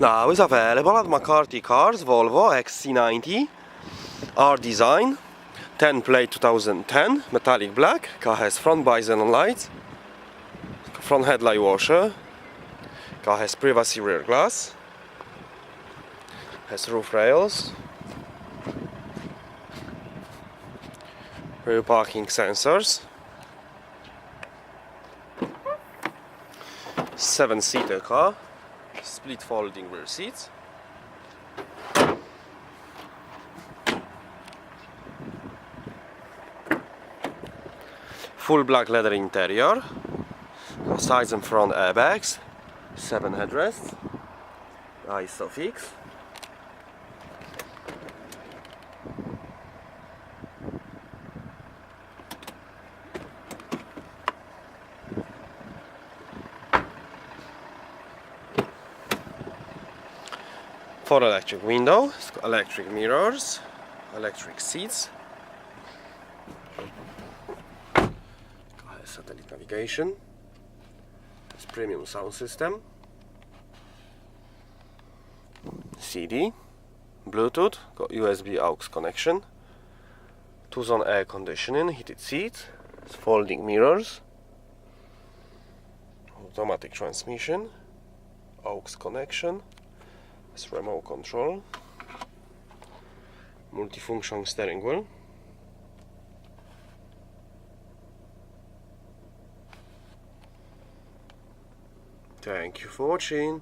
now is available at McCarthy Cars Volvo XC90 R design 10 plate 2010 metallic black. Car has front bison lights, front headlight washer, car has privacy rear glass, has roof rails, rear parking sensors, 7-seater car, split folding rear seats, full black leather interior, sides and front airbags, 7 headrests, ISOFIX, four electric windows, electric mirrors, electric seats, satellite navigation, it's premium sound system, CD, Bluetooth, got USB aux connection, 2-zone air conditioning, heated seats, folding mirrors, automatic transmission, aux connection, it's remote control, multifunction steering wheel. Thank you for watching.